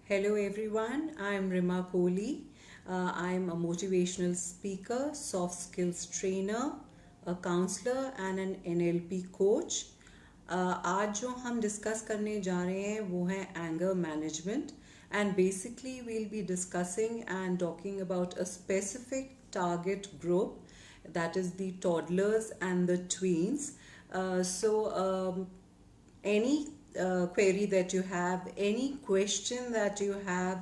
Hello everyone, I'm Rima Kohli. I'm a motivational speaker, soft skills trainer, a counselor and an NLP coach. आज जो हम discuss करने जा रहे हैं वो है anger management and basically we'll be discussing and talking about a specific target group, that is the toddlers and the tweens. Any query that you have, any question that you have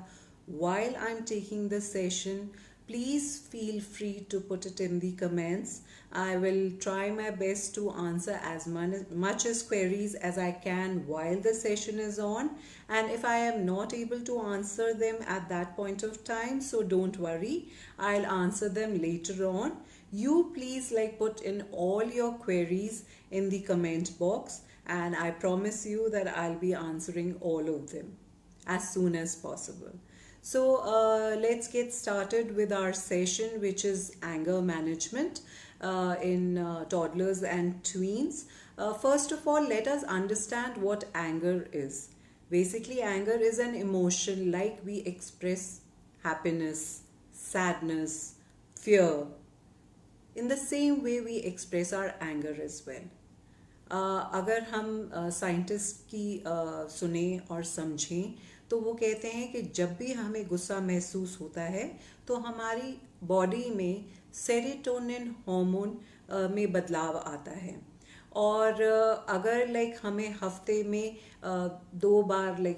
while I'm taking the session, please feel free to put it in the comments. I will try my best to answer as much as queries as I can while the session is on. And if I am not able to answer them at that point of time, so don't worry, I'll answer them later on. You please put in all your queries in the comment box, and I promise you that I'll be answering all of them as soon as possible. So let's get started with our session, which is anger management in toddlers and tweens. First of all, let us understand what anger is. Basically, anger is an emotion like we express happiness, sadness, fear. In the same way, we express our anger as well. अगर हम scientist की सुने और समझें तो वो कहते हैं कि जब भी हमें गुस्सा महसूस होता है तो हमारी बॉडी में सेरोटोनिन हार्मोन में बदलाव आता है। और अगर हमें हफ्ते में 2 बार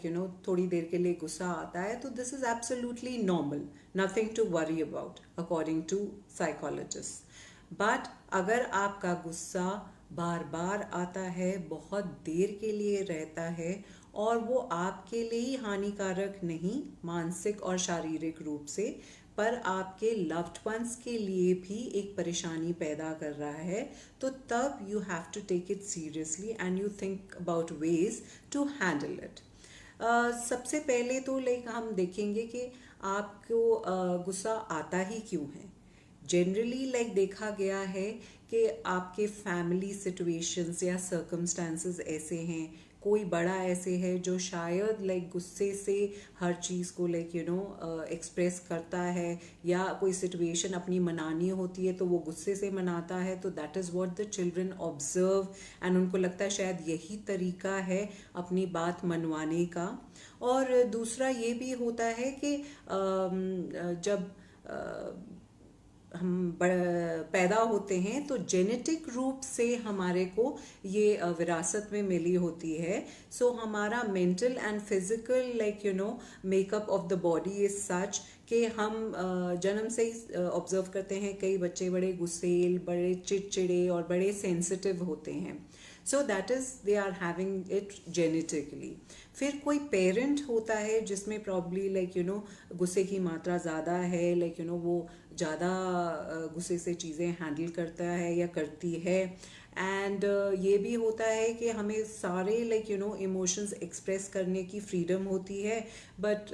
थोड़ी देर के लिए गुस्सा आता है तो this is absolutely normal, nothing to worry about according to psychologist. But अगर आपका गुस्सा बार बार आता है, बहुत देर के लिए रहता है और वो आपके लिए ही हानिकारक नहीं मानसिक और शारीरिक रूप से, पर आपके लव्ड वंस के लिए भी एक परेशानी पैदा कर रहा है, तो तब you have to take it seriously and you think about ways to handle it. सबसे पहले तो हम देखेंगे कि आपको गुस्सा आता ही क्यों है। जनरली देखा गया है कि आपके फैमिली सिचुएशंस या सर्कमस्टांसेस ऐसे हैं, कोई बड़ा ऐसे है जो शायद गुस्से से हर चीज़ को एक्सप्रेस करता है, या कोई सिचुएशन अपनी मनानी होती है तो वो गुस्से से मनाता है, तो that is what the children observe and उनको लगता है शायद यही तरीका है अपनी बात मनवाने का। और दूसरा ये भी होता है कि जब हम पैदा होते हैं तो जेनेटिक रूप से हमारे को ये विरासत में मिली होती है। सो हमारा mental and physical makeup of the body is such कि हम जन्म से ही ऑब्जर्व करते हैं कई बच्चे बड़े गुस्सेल, बड़े चिड़चिड़े और बड़े सेंसिटिव होते हैं। So that is they are having it genetically. फिर कोई पेरेंट होता है जिसमें प्रॉब्ली गुस्से की मात्रा ज़्यादा है, वो ज़्यादा गुस्से से चीज़ें हैंडल करता है या करती है। एंड ये भी होता है कि हमें सारे इमोशंस एक्सप्रेस करने की फ्रीडम होती है, but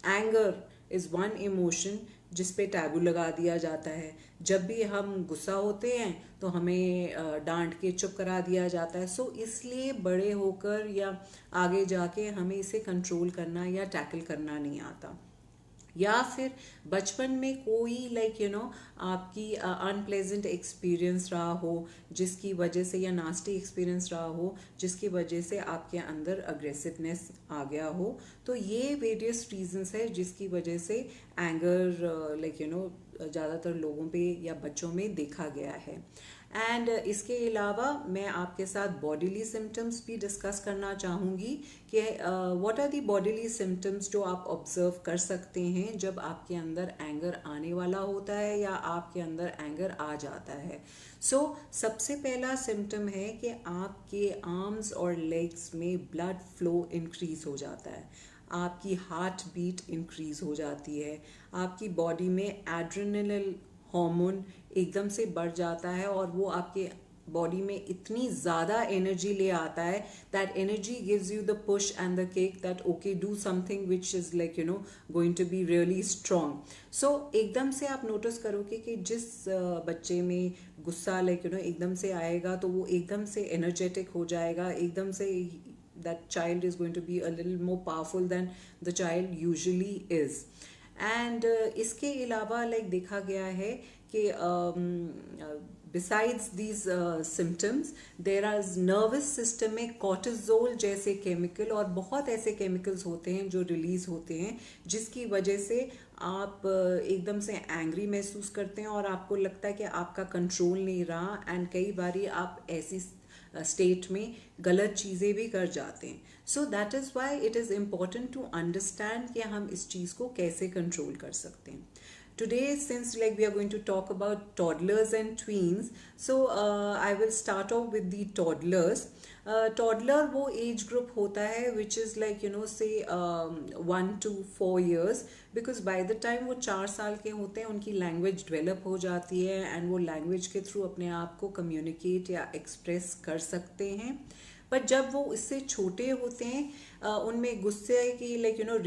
anger is one emotion जिस पे टैबू लगा दिया जाता है। जब भी हम गुस्सा होते हैं तो हमें डांट के चुप करा दिया जाता है। सो इसलिए बड़े होकर या आगे जाके हमें इसे कंट्रोल करना या टैकल करना नहीं आता। या फिर बचपन में कोई आपकी अनप्लेजेंट एक्सपीरियंस रहा हो जिसकी वजह से, या नास्टी एक्सपीरियंस रहा हो जिसकी वजह से आपके अंदर अग्रेसिवनेस आ गया हो, तो ये वेरियस रीजंस है जिसकी वजह से एंगर ज़्यादातर लोगों पे या बच्चों में देखा गया है। एंड इसके अलावा मैं आपके साथ बॉडीली सिम्टम्स भी डिस्कस करना चाहूँगी कि what are the bodily symptoms जो आप ऑब्जर्व कर सकते हैं जब आपके अंदर एंगर आने वाला होता है या आपके अंदर एंगर आ जाता है। सो सबसे पहला सिम्टम है कि आपके आर्म्स और लेग्स में ब्लड फ्लो इंक्रीज हो जाता है, आपकी हार्ट बीट इंक्रीज हो जाती है, आपकी बॉडी में एड्रेनल हार्मोन एकदम से बढ़ जाता है और वो आपके बॉडी में इतनी ज़्यादा एनर्जी ले आता है that energy gives you the push and the kick that okay do something which is going to be really strong. So एकदम से आप नोटिस करोगे कि जिस बच्चे में गुस्सा एकदम से आएगा तो वो एकदम से एनर्जेटिक हो जाएगा, एकदम से that child is going to be a little more powerful than the child usually is. And इसके अलावा लाइक देखा गया है कि besides these symptoms there are nervous system में कॉर्टिजोल जैसे केमिकल और बहुत ऐसे केमिकल्स होते हैं जो रिलीज होते हैं जिसकी वजह से आप एकदम से एंग्री महसूस करते हैं और आपको लगता है कि आपका कंट्रोल नहीं रहा, एंड कई बारी आप ऐसी स्टेट में गलत चीज़ें भी कर जाते हैं. So that is why it is important to understand कि हम इस चीज़ को कैसे कंट्रोल कर सकते हैं. Today, since like we are going to talk about toddlers and tweens, so I will start off with the toddlers. Toddler वो age group होता है which is like say 1 to 4 years, because by the time वो 4 साल के होते हैं उनकी language develop हो जाती है and वो language के through अपने आप को communicate या express कर सकते हैं. पर जब वो इससे छोटे होते हैं उनमें गुस्से की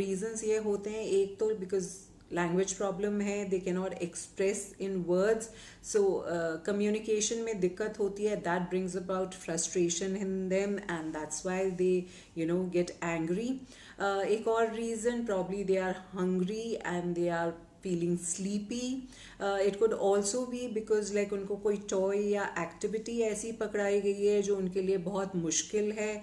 reasons ये होते हैं. एक तो because लैंग्वेज प्रॉब्लम है, they can not express in words, so communication में दिक्कत होती है. That brings about frustration in them and that's why they get angry. एक और reason probably they are hungry and they are feeling sleepy. It could also be because like उनको कोई toy या activity ऐसी पकड़ाई गई है जो उनके लिए बहुत मुश्किल है.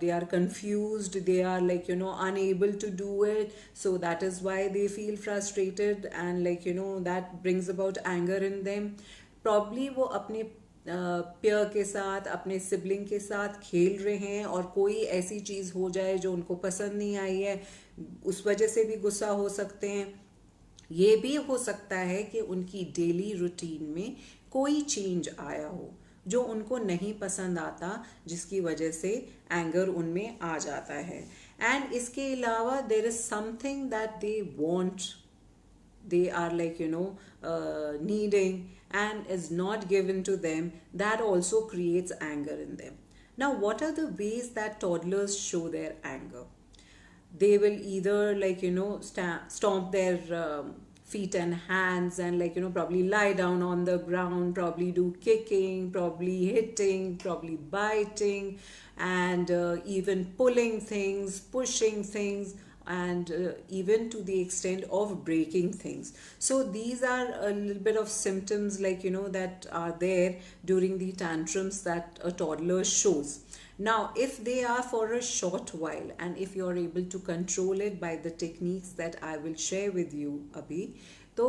They are confused, they are like unable to do it, so that is why they feel frustrated and like that brings about anger in them. Probably वो अपने पेयर के साथ अपने सिबलिंग के साथ खेल रहे हैं और कोई ऐसी चीज़ हो जाए जो उनको पसंद नहीं आई है, उस वजह से भी गुस्सा हो सकते हैं. ये भी हो सकता है कि उनकी डेली रूटीन में कोई चेंज आया हो जो उनको नहीं पसंद आता, जिसकी वजह से एंगर उनमें आ जाता है. एंड इसके अलावा there is something that they want, they are like needing and is not given to them, that also creates anger in them. Now what are the ways that toddlers show their anger? They will either like stomp their feet and hands and like probably lie down on the ground, probably do kicking, probably hitting, probably biting, and even pulling things, pushing things, and even to the extent of breaking things. So these are a little bit of symptoms like that are there during the tantrums that a toddler shows. Now if they are for a short while and if you are able to control it by the techniques that I will share with you अभी, तो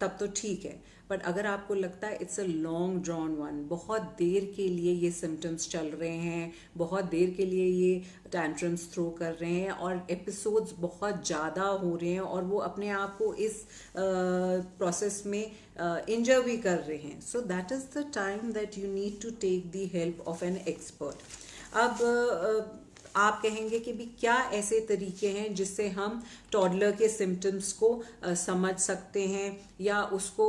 तब तो ठीक है. But अगर आपको लगता है it's a long drawn one, बहुत देर के लिए ये सिम्टम्स चल रहे हैं, बहुत देर के लिए ये टैंट्रम्स थ्रो कर रहे हैं और एपिसोड्स बहुत ज़्यादा हो रहे हैं और वो अपने आप को इस प्रोसेस में इंजर भी कर रहे हैं, so that is the time that you need to take the help of an expert. अब आप कहेंगे कि भी क्या ऐसे तरीके हैं जिससे हम टॉडलर के सिम्टम्स को समझ सकते हैं या उसको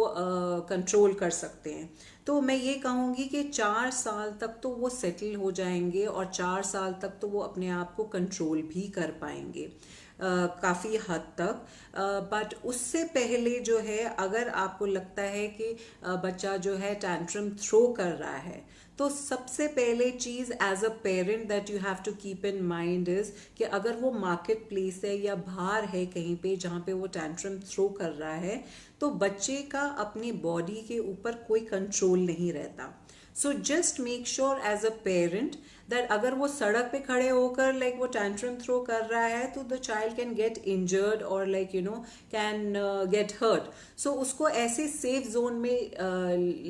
कंट्रोल कर सकते हैं. तो मैं ये कहूँगी कि 4 साल तक तो वो सेटल हो जाएंगे और 4 साल तक तो वो अपने आप को कंट्रोल भी कर पाएंगे काफ़ी हद तक. बट उससे पहले जो है अगर आपको लगता है कि बच्चा जो है टैंट्रम थ्रो कर रहा है, तो सबसे पहले चीज़ as a parent that you have to keep in mind is कि अगर वो मार्केट प्लेस है या बाहर है कहीं पे जहाँ पे वो टैंट्रम थ्रो कर रहा है, तो बच्चे का अपनी बॉडी के ऊपर कोई कंट्रोल नहीं रहता. So just make sure as a parent that अगर वो सड़क पे खड़े होकर लाइक वो टैंट्रम थ्रो कर रहा है तो the child can get injured और लाइक कैन गेट हर्ट. सो उसको ऐसे सेफ जोन में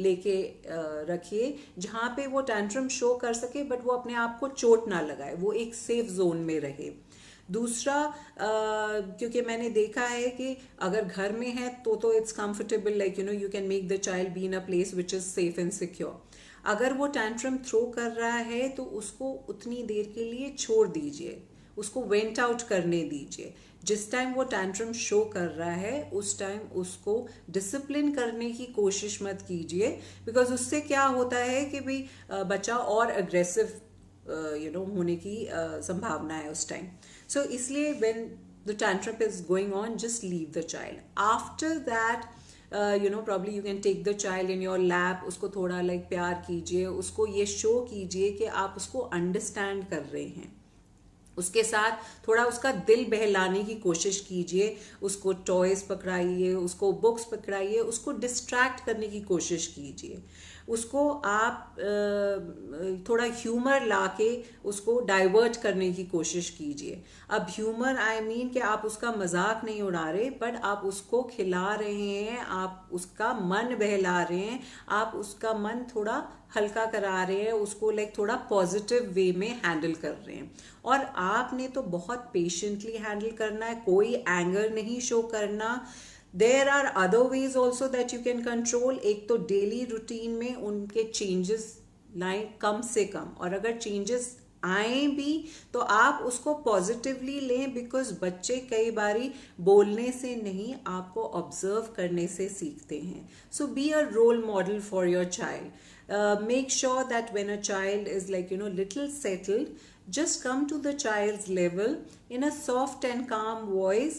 लेके रखिए जहाँ पे वो टैंट्रम शो कर सके बट वो अपने आप को चोट ना लगाए, वो एक सेफ जोन में रहे. दूसरा क्योंकि मैंने देखा है कि अगर घर में है तो it's comfortable, like you can make the child be in a place which is safe and secure. अगर वो टैंट्रम थ्रो कर रहा है तो उसको उतनी देर के लिए छोड़ दीजिए, उसको वेंट आउट करने दीजिए. जिस टाइम वो टैंट्रम शो कर रहा है उस टाइम उसको डिसिप्लिन करने की कोशिश मत कीजिए, बिकॉज उससे क्या होता है कि भाई बच्चा और अग्रेसिव होने की संभावना है उस टाइम. सो इसलिए when the tantrum is going on just leave the child. After that probably you can take the child in your lap, उसको थोड़ा like प्यार कीजिए, उसको ये शो कीजिए कि आप उसको अंडरस्टैंड कर रहे हैं. उसके साथ थोड़ा उसका दिल बहलाने की कोशिश कीजिए, उसको टॉयज पकड़ाइए, उसको बुक्स पकड़ाइए, उसको डिस्ट्रैक्ट करने की कोशिश कीजिए, उसको आप थोड़ा ह्यूमर लाके उसको डाइवर्ट करने की कोशिश कीजिए। अब ह्यूमर आई मीन कि आप उसका मजाक नहीं उड़ा रहे, बट आप उसको खिला रहे हैं, आप उसका मन बहला रहे हैं, आप उसका मन थोड़ा हल्का करा रहे हैं, उसको लाइक थोड़ा पॉजिटिव वे में हैंडल कर रहे हैं। और आपने तो बहुत पेशेंटली हैंडल करना है, कोई एंगर नहीं शो करना। There are other ways also that you can control. एक तो डेली रूटीन में उनके चेंजेस लाएं कम से कम, और अगर चेंजेस आए भी तो आप उसको पॉजिटिवली लें, बिकॉज बच्चे कई बारी बोलने से नहीं, आपको ऑब्जर्व करने से सीखते हैं। So be a role model for your child. Make sure that when a child is like little settled, just come to the child's level in a soft and calm voice.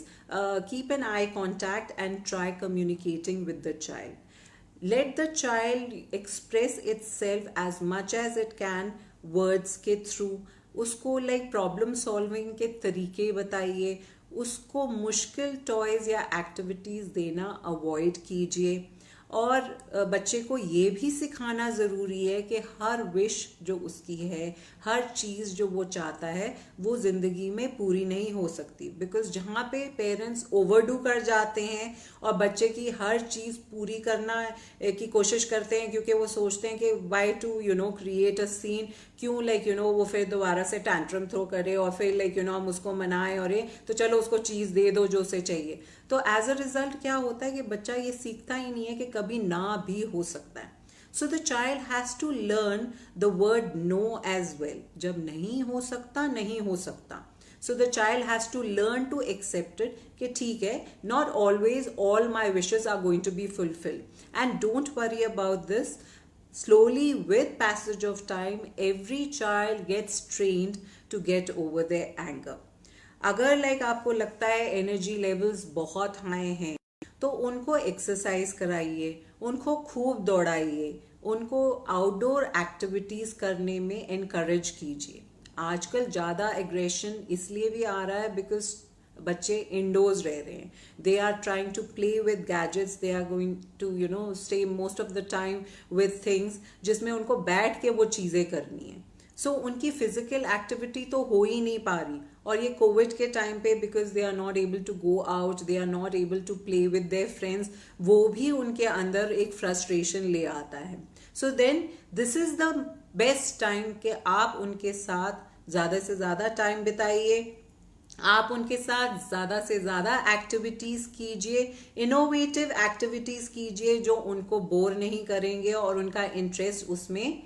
Keep an eye contact and try communicating with the child. Let the child express itself as much as it can words के through. उसको like problem solving के तरीके बताइए, उसको मुश्किल toys या activities देना avoid कीजिए। और बच्चे को ये भी सिखाना ज़रूरी है कि हर विश जो उसकी है, हर चीज़ जो वो चाहता है, वो ज़िंदगी में पूरी नहीं हो सकती। बिकॉज जहाँ पे पेरेंट्स ओवरडू कर जाते हैं और बच्चे की हर चीज़ पूरी करना की कोशिश करते हैं, क्योंकि वो सोचते हैं कि why to create a scene, क्यों वो फिर दोबारा से टैंट्रम थ्रो करे और फिर हम उसको मनाएं और ये तो चलो उसको चीज़ दे दो जो उसे चाहिए। तो एज अ रिजल्ट क्या होता है कि बच्चा ये सीखता ही नहीं है कि कभी ना भी हो सकता है। So the child has to learn the word no as well. जब नहीं हो सकता, नहीं हो सकता। So the child has to learn to accept it कि ठीक है, not always all my wishes are going to be fulfilled, and don't worry about this. Slowly, with passage of time, every child gets trained to get over their anger. अगर आपको लगता है energy levels बहुत high हैं, तो उनको exercise कराइए, उनको खूब दौड़ाइए, उनको आउटडोर एक्टिविटीज करने में एनकरेज कीजिए। आजकल ज़्यादा एग्रेशन इसलिए भी आ रहा है बिकॉज बच्चे इंडोर्स रह रहे हैं, they are trying to play with gadgets, they are going to stay most of the time with things जिसमें उनको बैठ के वो चीज़ें करनी है। सो उनकी फिजिकल एक्टिविटी तो हो ही नहीं पा रही, और ये कोविड के टाइम पे because they are not able to go out, they are not able to play with their friends, वो भी उनके अंदर एक फ्रस्ट्रेशन ले आता है। So then this is the best time कि आप उनके साथ ज़्यादा से ज़्यादा टाइम बिताइए, आप उनके साथ ज़्यादा से ज़्यादा एक्टिविटीज़ कीजिए, इनोवेटिव एक्टिविटीज़ कीजिए जो उनको बोर नहीं करेंगे और उनका इंटरेस्ट उसमें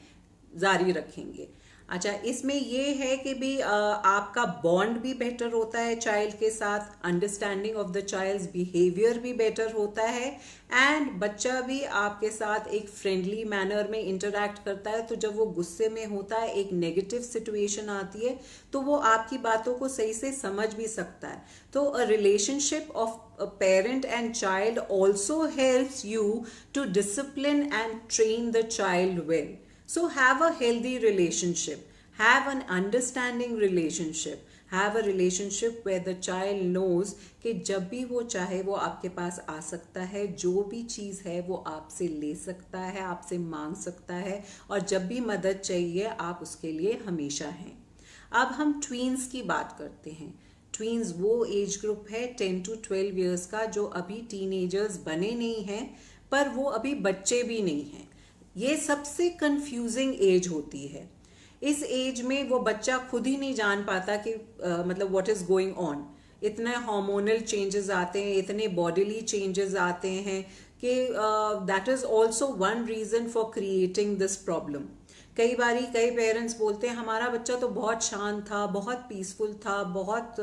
जारी रखेंगे। अच्छा, इसमें ये है कि भी आपका बॉन्ड भी बेटर होता है चाइल्ड के साथ, understanding of the child's behaviour भी बेटर होता है, एंड बच्चा भी आपके साथ एक फ्रेंडली मैनर में इंटरैक्ट करता है। तो जब वो गुस्से में होता है, एक नेगेटिव सिचुएशन आती है, तो वो आपकी बातों को सही से समझ भी सकता है। तो a relationship of a parent and child also helps you to discipline and train the child well. So have a healthy relationship, have an understanding relationship, have a relationship where the child knows कि जब भी वो चाहे वो आपके पास आ सकता है, जो भी चीज़ है वो आपसे ले सकता है, आपसे मांग सकता है, और जब भी मदद चाहिए आप उसके लिए हमेशा हैं। अब हम ट्वीन्स की बात करते हैं। ट्वीन्स वो एज ग्रुप है 10 to 12 ईयर्स का, जो अभी टीनेजर्स बने नहीं हैं, पर वो अभी बच्चे भी नहीं हैं। ये सबसे कंफ्यूजिंग एज होती है। इस एज में वो बच्चा खुद ही नहीं जान पाता कि मतलब व्हाट इज गोइंग ऑन। इतने हार्मोनल चेंजेस आते हैं, इतने बॉडीली चेंजेस आते हैं कि that is also one reason for creating this problem. कई बारी कई पेरेंट्स बोलते हैं हमारा बच्चा तो बहुत शांत था, बहुत पीसफुल था, बहुत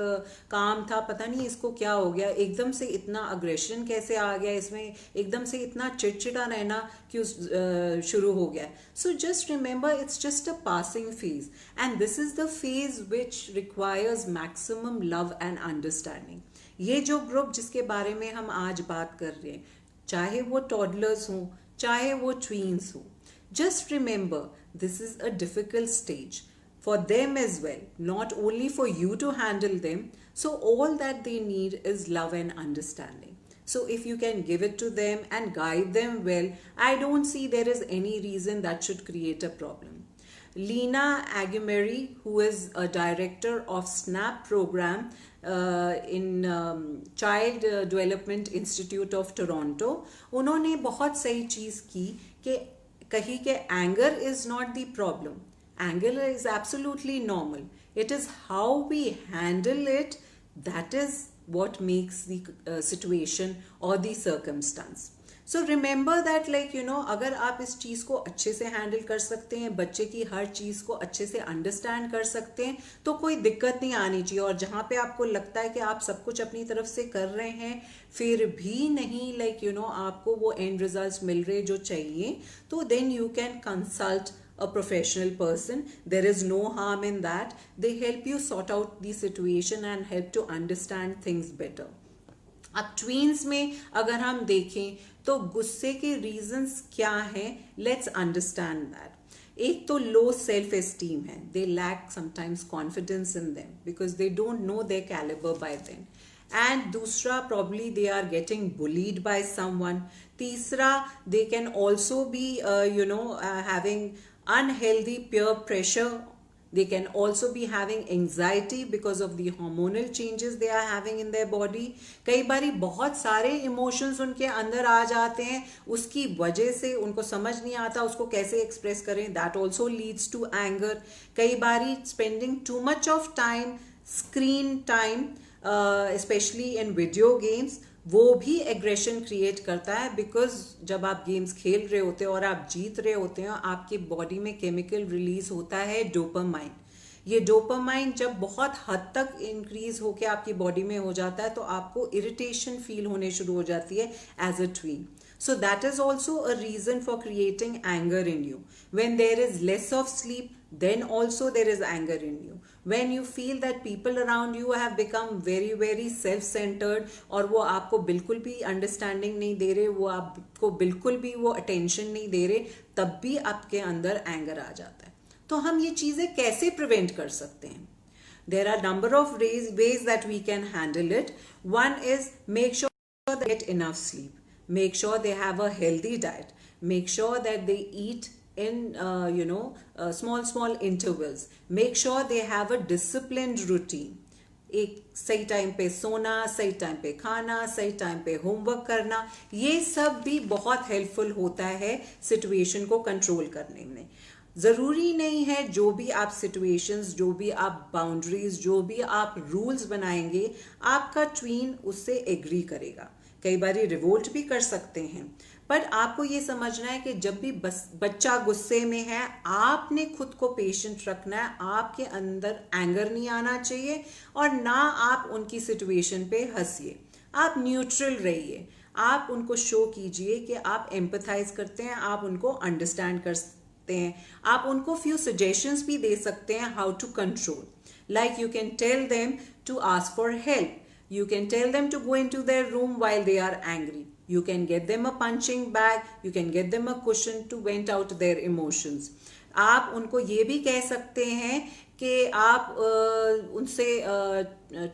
काम था, पता नहीं इसको क्या हो गया, एकदम से इतना अग्रेशन कैसे आ गया इसमें, एकदम से इतना चिड़चिड़ा रहना क्यों शुरू हो गया। So just remember it's just a passing phase, and this is the phase which requires maximum love and understanding. ये जो ग्रुप जिसके बारे में हम आज बात कर रहे हैं, चाहे वो टॉडलर्स हों, चाहे वो ट्वीन्स हों, just remember this is a difficult stage. for them as well, not only for you to handle them. So all that they need is love and understanding. So if you can give it to them and guide them well, I don't see there is any reason that should create a problem. Lena Aguimeri, who is a director of SNAP program in Child Development Institute of Toronto, उन्होंने बहुत सही चीज़ की कि कही के anger is not the problem. Anger is absolutely normal. It is how we handle it that is what makes the situation or the circumstance. So remember that, like you know, अगर आप इस चीज़ को अच्छे से हैंडल कर सकते हैं, बच्चे की हर चीज़ को अच्छे से अंडरस्टैंड कर सकते हैं, तो कोई दिक्कत नहीं आनी चाहिए. और जहाँ पे आपको लगता है कि आप सब कुछ अपनी तरफ से कर रहे हैं फिर भी नहीं, like you know, आपको वो एंड रिजल्ट्स मिल रहे जो चाहिए, तो then you can consult a professional person. There is no harm in that. They help you sort out the situation and help to understand things better. अब tweens में अगर हम देखें तो गुस्से के रीजंस क्या हैं, लेट्स अंडरस्टैंड दैट. एक तो लो सेल्फ एस्टीम है. They lack sometimes confidence in them because they don't know their calibre by then. And दूसरा, probably they are getting bullied by someone. तीसरा, they can also be having unhealthy peer pressure. They can also be having anxiety because of the hormonal changes they are having in their body. कई बारी बहुत सारे emotions उनके अंदर आ जाते हैं, उसकी वजह से उनको समझ नहीं आता उसको कैसे express करें. That also leads to anger. कई बारी spending too much of time, screen time, especially in video games, वो भी एग्रेशन क्रिएट करता है. बिकॉज जब आप गेम्स खेल रहे होते हैं और आप जीत रहे होते हैं, आपकी बॉडी में केमिकल रिलीज होता है डोपामाइन. ये डोपामाइन जब बहुत हद तक इंक्रीज होके आपकी बॉडी में हो जाता है तो आपको इरिटेशन फील होने शुरू हो जाती है as a tween. So that is also a reason for creating anger in you. When there is less of sleep, then also there is anger in you. When you feel that people around you have become very very self-centered और वो आपको बिल्कुल भी understanding नहीं दे रहे, वो आपको बिल्कुल भी वो attention नहीं दे रहे, तब भी आपके अंदर anger आ जाता है. तो हम ये चीज़ें कैसे prevent कर सकते हैं? There are number of ways that we can handle it. One is make sure they get enough sleep. Make sure they have a healthy diet. Make sure that they eat in small intervals. Make sure they have a disciplined routine. एक सही time पे सोना, सही time पे खाना, सही time पे homework करना, ये सब भी बहुत हेल्पफुल होता है सिचुएशन को कंट्रोल करने में. ज़रूरी नहीं है जो भी आप सिचुएशंस, जो भी आप बाउंड्रीज, जो भी आप रूल्स बनाएंगे आपका ट्वीन उससे एग्री करेगा. कई बार रिवोल्ट भी कर सकते हैं, पर आपको ये समझना है कि जब भी बच्चा गुस्से में है आपने खुद को पेशेंट रखना है. आपके अंदर एंगर नहीं आना चाहिए और ना आप उनकी सिचुएशन पे हंसिए. आप न्यूट्रल रहिए. आप उनको शो कीजिए कि आप एम्पथाइज करते हैं, आप उनको अंडरस्टैंड करते हैं. आप उनको फ्यू सजेशंस भी दे सकते हैं how to control. Like you can tell them to ask for help. You can tell them to go into their room while they are angry. You can get them a punching bag. You can get them a cushion to vent out their emotions. आप उनको ये भी कह सकते हैं कि आप उनसे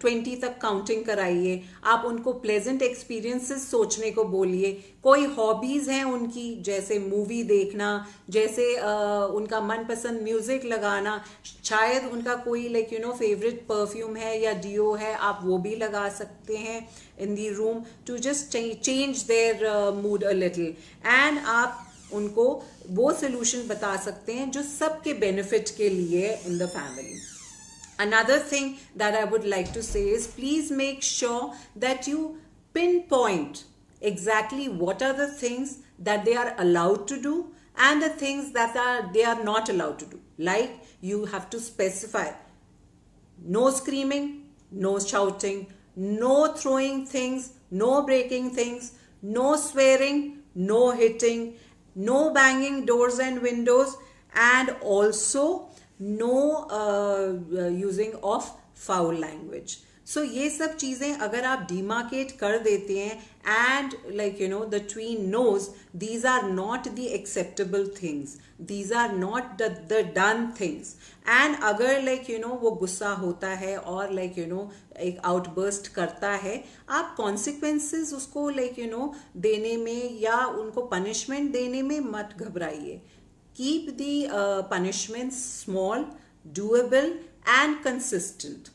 20 तक काउंटिंग कराइए. आप उनको प्लेजेंट एक्सपीरियंसेस सोचने को बोलिए. कोई हॉबीज़ हैं उनकी, जैसे मूवी देखना, जैसे उनका मनपसंद म्यूज़िक लगाना, शायद उनका कोई फेवरेट परफ्यूम है या डियो है, आप वो भी लगा सकते हैं in the room to just change their mood a little. And आप उनको वो सोल्यूशन बता सकते हैं जो सबके बेनिफिट के लिए in the family. Another thing that I would like to say is please make sure that you pinpoint exactly what are the things that they are allowed to do and the things that they are not allowed to do. Like you have to specify no screaming, no shouting, no throwing things, no breaking things, no swearing, no hitting, no banging doors and windows, and also no using of foul language. So ये सब चीजें अगर आप demarcate कर देते हैं and like you know the tween knows these are not the acceptable things, these are not the done things, and अगर like you know वो गुस्सा होता है और लाइक यू नो एक आउटबर्स्ट करता है, आप कॉन्सिक्वेंसेस उसको लाइक यू नो देने में या उनको पनिशमेंट देने में मत घबराइए. Keep the punishment small, doable and consistent.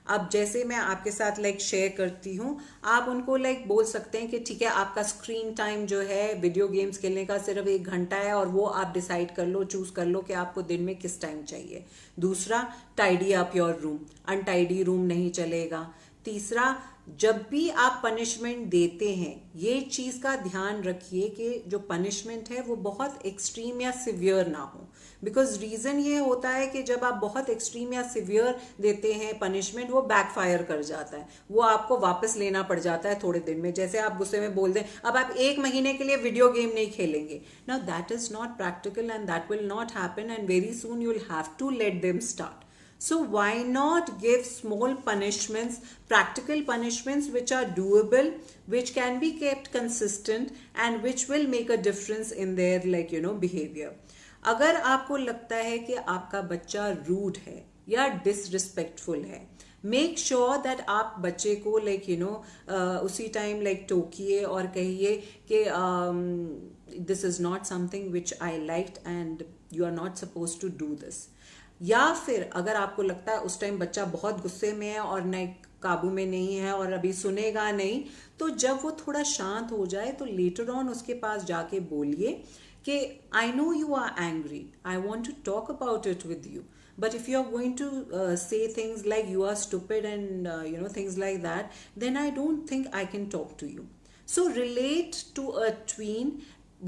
अब जैसे मैं आपके साथ लाइक शेयर करती हूँ, आप उनको लाइक बोल सकते हैं कि ठीक है आपका स्क्रीन टाइम जो है वीडियो गेम्स खेलने का सिर्फ 1 घंटा है और वो आप डिसाइड कर लो, चूज कर लो कि आपको दिन में किस टाइम चाहिए. दूसरा, tidy up your room, untidy room नहीं चलेगा. तीसरा, जब भी आप पनिशमेंट देते हैं ये चीज का ध्यान रखिए कि जो पनिशमेंट है वो बहुत एक्सट्रीम या सिवियर ना हो. बिकॉज रीजन ये होता है कि जब आप बहुत एक्सट्रीम या सिवियर देते हैं पनिशमेंट, वो बैकफायर कर जाता है, वो आपको वापस लेना पड़ जाता है थोड़े दिन में. जैसे आप गुस्से में बोल दें अब आप 1 महीने के लिए वीडियो गेम नहीं खेलेंगे. Now that is not practical and that will not happen and very soon you will have to let them start. So why not give small punishments, practical punishments which are doable, which can be kept consistent and which will make a difference in their like you know behavior. अगर आपको लगता है कि आपका बच्चा rude है या disrespectful है, मेक श्योर दैट आप बच्चे को लाइक यू नो उसी टाइम लाइक टोकिए और कहिए कि this is not something which I liked and you are not suppose to do this. या फिर अगर आपको लगता है उस टाइम बच्चा बहुत गुस्से में है और नहीं काबू में नहीं है और अभी सुनेगा नहीं, तो जब वो थोड़ा शांत हो जाए तो लेटर ऑन उसके पास जाके बोलिए कि I know you are angry, I want to talk about it with you, but if you are going to say things like you are stupid and you know things like that, then I don't think I can talk to you. So relate to a tween